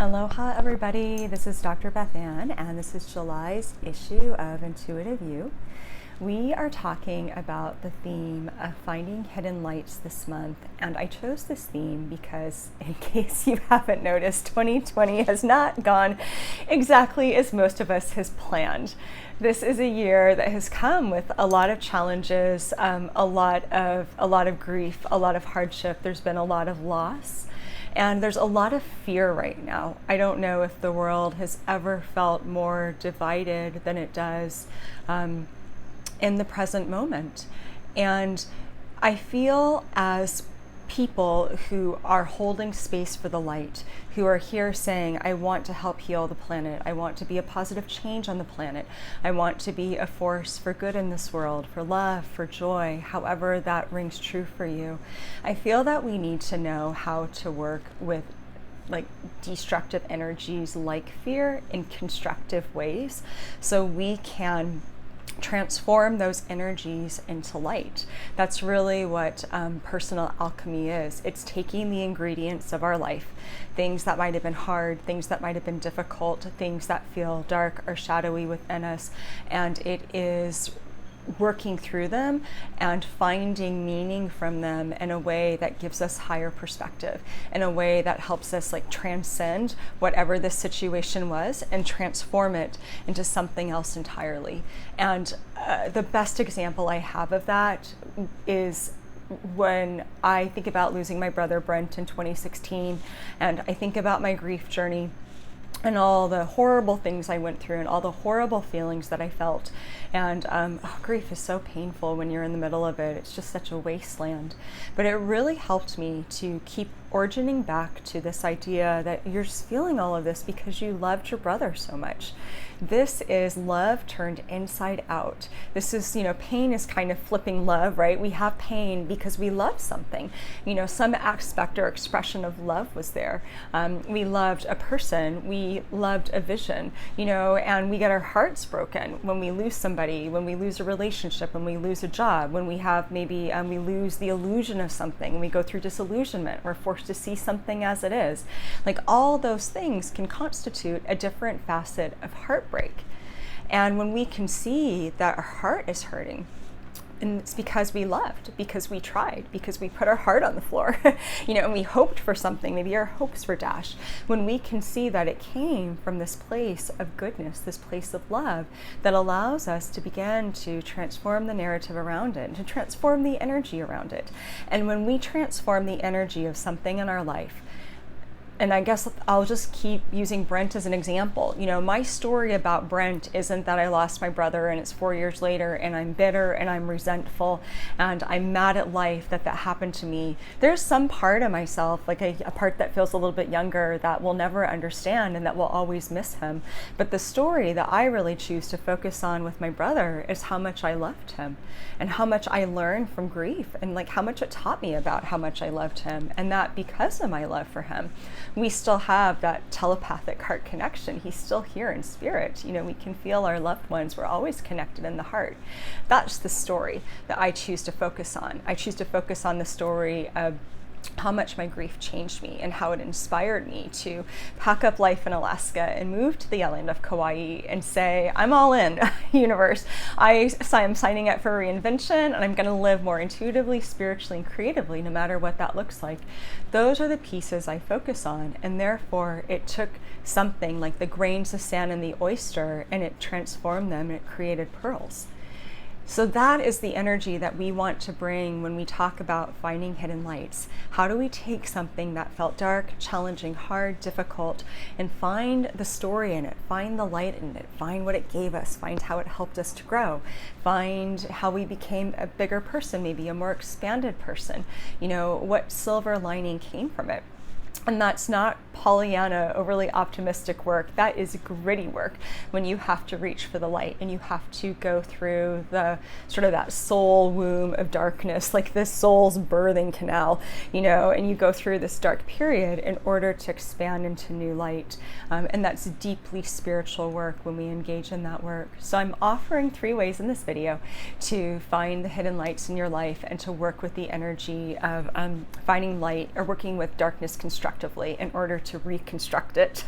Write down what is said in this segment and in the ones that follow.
Aloha everybody, this is Dr. BethAnne and this is July's issue of Intuitive You. We are talking about the theme of finding hidden lights this month, and I chose this theme because, in case you haven't noticed, 2020 has not gone exactly as most of us has planned. This is a year that has come with a lot of challenges, a lot of grief, a lot of hardship. There's been a lot of loss. And there's a lot of fear right now. I don't know if the world has ever felt more divided than it does in the present moment. And I feel as people who are holding space for the light, who are here saying, I want to help heal the planet. I want to be a positive change on the planet. I want to be a force for good in this world, for love, for joy, however that rings true for you. I feel that we need to know how to work with destructive energies like fear in constructive ways so we can transform those energies into light. That's really what personal alchemy is. It's taking the ingredients of our life, things that might have been hard, things that might have been difficult, things that feel dark or shadowy within us, and it is working through them and finding meaning from them in a way that gives us higher perspective, in a way that helps us transcend whatever this situation was and transform it into something else entirely. And the best example I have of that is when I think about losing my brother Brent in 2016, and I think about my grief journey and all the horrible things I went through and all the horrible feelings that I felt. And grief is so painful when you're in the middle of it. It's just such a wasteland. But it really helped me to keep origining back to this idea that you're just feeling all of this because you loved your brother so much. This is love turned inside out. This is, pain is kind of flipping love, right? We have pain because we love something. Some aspect or expression of love was there. We loved a person. We loved a vision, and we get our hearts broken when we lose somebody, when we lose a relationship, when we lose a job, when we have maybe we lose the illusion of something, when we go through disillusionment, we're forced to see something as it is. All those things can constitute a different facet of heartbreak. And when we can see that our heart is hurting, and it's because we loved, because we tried, because we put our heart on the floor, and we hoped for something, maybe our hopes were dashed. When we can see that it came from this place of goodness, this place of love, that allows us to begin to transform the narrative around it, to transform the energy around it. And when we transform the energy of something in our life, and I guess I'll just keep using Brent as an example. My story about Brent isn't that I lost my brother and it's 4 years later and I'm bitter and I'm resentful and I'm mad at life that happened to me. There's some part of myself, a part that feels a little bit younger, that will never understand and that will always miss him. But the story that I really choose to focus on with my brother is how much I loved him and how much I learned from grief and how much it taught me about how much I loved him, and that because of my love for him, we still have that telepathic heart connection. He's still here in spirit. We can feel our loved ones. We're always connected in the heart. That's the story that I choose to focus on. I choose to focus on the story of how much my grief changed me and how it inspired me to pack up life in Alaska and move to the island of Kauai and say, I'm all in, universe. I'm signing up for reinvention and I'm going to live more intuitively, spiritually, and creatively, no matter what that looks like. Those are the pieces I focus on, and therefore it took something like the grains of sand in the oyster and it transformed them and it created pearls. So that is the energy that we want to bring when we talk about finding hidden lights. How do we take something that felt dark, challenging, hard, difficult, and find the story in it, find the light in it, find what it gave us, find how it helped us to grow, find how we became a bigger person, maybe a more expanded person, what silver lining came from it. And that's not Pollyanna, overly optimistic work. That is gritty work when you have to reach for the light and you have to go through the sort of that soul womb of darkness, like this soul's birthing canal, and you go through this dark period in order to expand into new light. And that's deeply spiritual work when we engage in that work. So I'm offering 3 ways in this video to find the hidden lights in your life and to work with the energy of finding light or working with darkness construction constructively in order to reconstruct it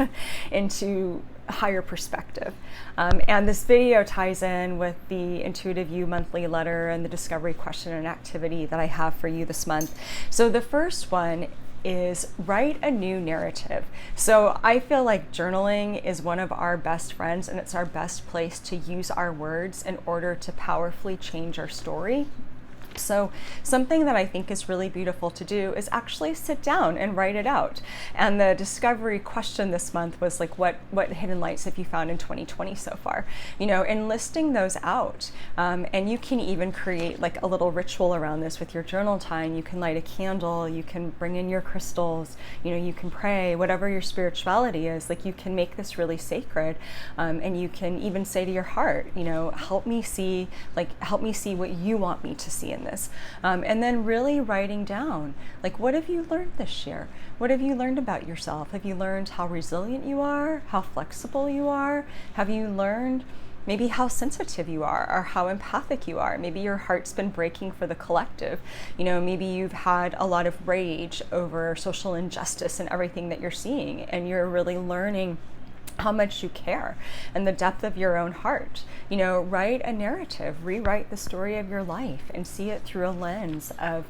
into higher perspective. And this video ties in with the Intuitive You monthly letter and the discovery question and activity that I have for you this month. So the first one is write a new narrative. So I feel like journaling is one of our best friends, and it's our best place to use our words in order to powerfully change our story. So something that I think is really beautiful to do is actually sit down and write it out. And the discovery question this month was like, what hidden lights have you found in 2020 so far? You know, and listing those out. And you can even create like a little ritual around this with your journal time. You can light a candle, you can bring in your crystals, you know, you can pray, whatever your spirituality is, like you can make this really sacred. And you can even say to your heart, you know, help me see what you want me to see in this. And then really writing down, like, what have you learned this year? What have you learned about yourself? Have you learned how resilient you are? How flexible you are? Have you learned maybe how sensitive you are or how empathic you are? Maybe your heart's been breaking for the collective. You know, maybe you've had a lot of rage over social injustice and everything that you're seeing, and you're really learning how much you care and the depth of your own heart. You know, write a narrative, rewrite the story of your life and see it through a lens of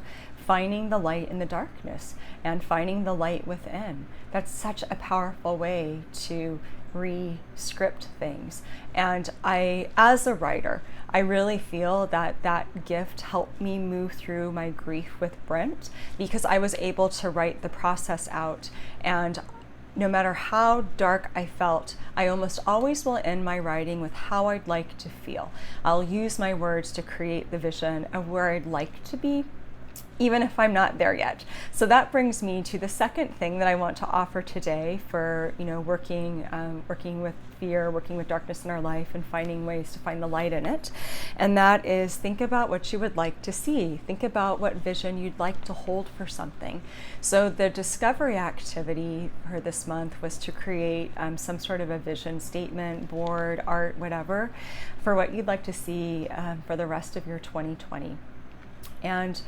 finding the light in the darkness and finding the light within. That's such a powerful way to re-script things. And as a writer, I really feel that that gift helped me move through my grief with Brent, because I was able to write the process out. And no matter how dark I felt, I almost always will end my writing with how I'd like to feel. I'll use my words to create the vision of where I'd like to be, even if I'm not there yet. So that brings me to the second thing that I want to offer today for, you know, working with fear, working with darkness in our life and finding ways to find the light in it. And that is, think about what you would like to see. Think about what vision you'd like to hold for something. So the discovery activity for this month was to create some sort of a vision statement, board, art, whatever, for what you'd like to see for the rest of your 2020. And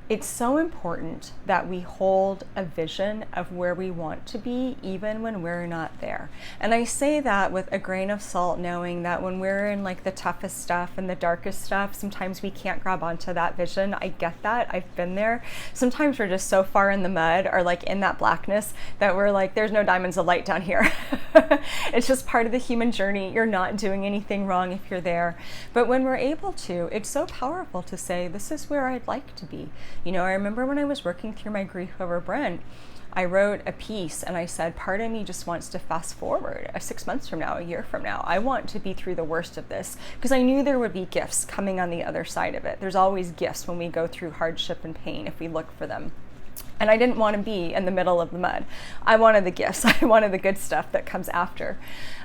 it's so important that we hold a vision of where we want to be, even when we're not there. And I say that with a grain of salt, knowing that when we're in like the toughest stuff and the darkest stuff, sometimes we can't grab onto that vision. I get that. I've been there. Sometimes we're just so far in the mud or like in that blackness that we're like, there's no diamonds of light down here. It's just part of the human journey. You're not doing anything wrong if you're there. But when we're able to, it's so powerful to say, this is where I'd like to be. You know, I remember when I was working through my grief over Brent, I wrote a piece and I said, part of me just wants to fast forward 6 months from now, a year from now. I want to be through the worst of this, because I knew there would be gifts coming on the other side of it. There's always gifts when we go through hardship and pain if we look for them. And I didn't want to be in the middle of the mud. I wanted the gifts. I wanted the good stuff that comes after.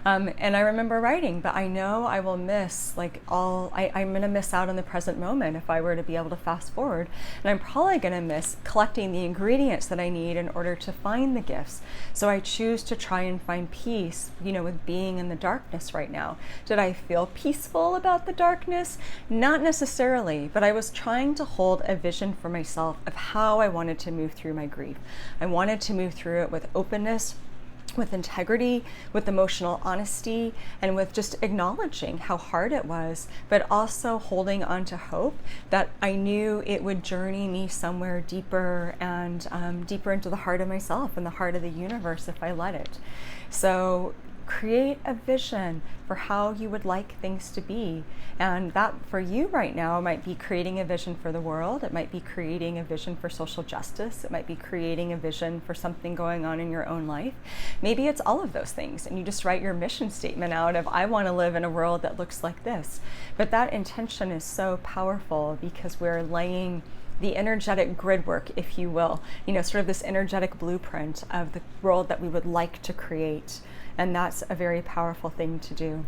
And I remember writing, but I know I will miss I'm going to miss out on the present moment if I were to be able to fast forward. And I'm probably going to miss collecting the ingredients that I need in order to find the gifts. So I choose to try and find peace, you know, with being in the darkness right now. Did I feel peaceful about the darkness? Not necessarily, but I was trying to hold a vision for myself of how I wanted to move through my grief. I wanted to move through it with openness, with integrity, with emotional honesty, and with just acknowledging how hard it was, but also holding on to hope that I knew it would journey me somewhere deeper and deeper into the heart of myself and the heart of the universe if I let it. So create a vision for how you would like things to be. And that for you right now might be creating a vision for the world. It might be creating a vision for social justice. It might be creating a vision for something going on in your own life. Maybe it's all of those things, and you just write your mission statement out of, I want to live in a world that looks like this. But that intention is so powerful because we're laying the energetic grid work, if you will, you know, sort of this energetic blueprint of the world that we would like to create. And that's a very powerful thing to do.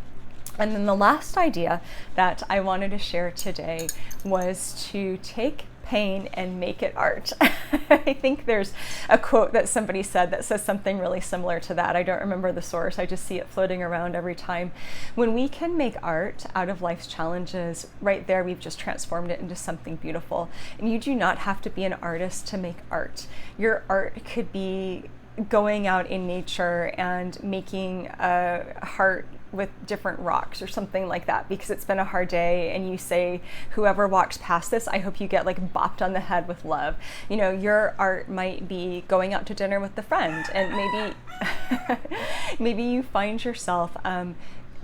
And then the last idea that I wanted to share today was to take pain and make it art. I think there's a quote that somebody said that says something really similar to that. I don't remember the source. I just see it floating around every time. When we can make art out of life's challenges, right there, we've just transformed it into something beautiful. And you do not have to be an artist to make art. Your art could be going out in nature and making a heart with different rocks or something like that, because it's been a hard day and you say, whoever walks past this, I hope you get like bopped on the head with love. You know, your art might be going out to dinner with a friend, and maybe maybe you find yourself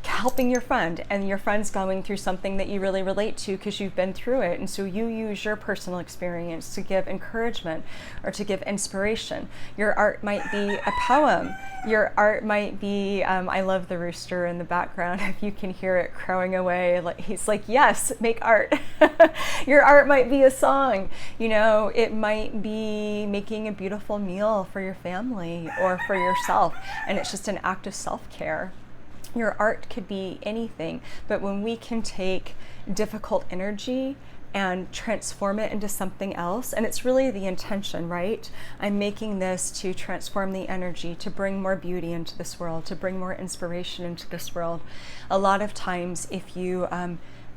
helping your friend, and your friend's going through something that you really relate to because you've been through it, and so you use your personal experience to give encouragement or to give inspiration. Your art might be a poem. Your art might be, I love the rooster in the background, if you can hear it crowing away, like he's like, yes, make art. Your art might be a song. You know, it might be making a beautiful meal for your family or for yourself, and it's just an act of self-care. Your art could be anything, but when we can take difficult energy and transform it into something else, and it's really the intention, right? I'm making this to transform the energy, to bring more beauty into this world, to bring more inspiration into this world. A lot of times, if you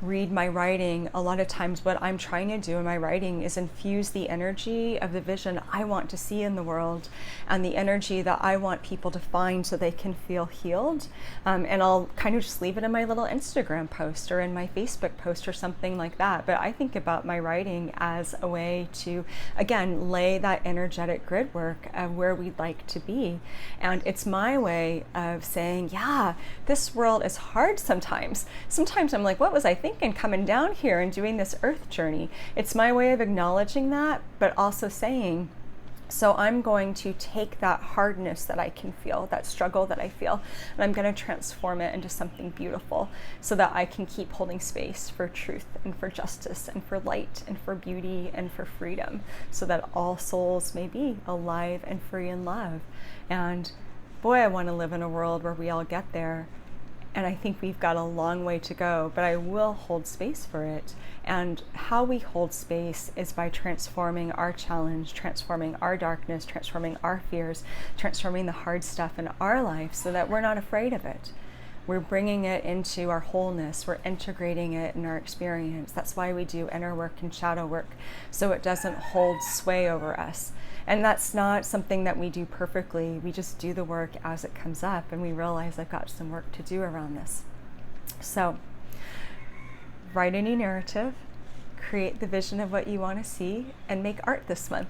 read my writing, a lot of times what I'm trying to do in my writing is infuse the energy of the vision I want to see in the world, and the energy that I want people to find so they can feel healed. And I'll kind of just leave it in my little Instagram post or in my Facebook post or something like that. But I think about my writing as a way to, again, lay that energetic grid work of where we'd like to be. And it's my way of saying, yeah, this world is hard sometimes. Sometimes I'm like, what was I thinking coming down here and doing this earth journey? It's my way of acknowledging that, but also saying, so I'm going to take that hardness that I can feel, that struggle that I feel, and I'm going to transform it into something beautiful so that I can keep holding space for truth and for justice and for light and for beauty and for freedom, so that all souls may be alive and free in love. And boy, I want to live in a world where we all get there. And I think we've got a long way to go, but I will hold space for it. And how we hold space is by transforming our challenge, transforming our darkness, transforming our fears, transforming the hard stuff in our life so that we're not afraid of it. We're bringing it into our wholeness. We're integrating it in our experience. That's why we do inner work and shadow work, so it doesn't hold sway over us. And that's not something that we do perfectly. We just do the work as it comes up, and we realize I've got some work to do around this. So write a new narrative, create the vision of what you want to see, and make art this month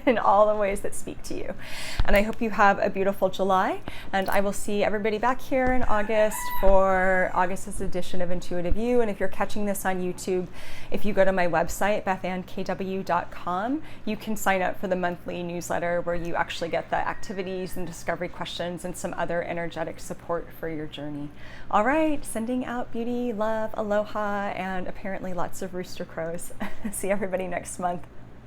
in all the ways that speak to you. And I hope you have a beautiful July, and I will see everybody back here in August for August's edition of Intuitive You. And if you're catching this on YouTube, if you go to my website, BethAnneKW.com, you can sign up for the monthly newsletter where you actually get the activities and discovery questions and some other energetic support for your journey. All right, sending out beauty, love, aloha, and apparently lots of rooster crows. See everybody next month.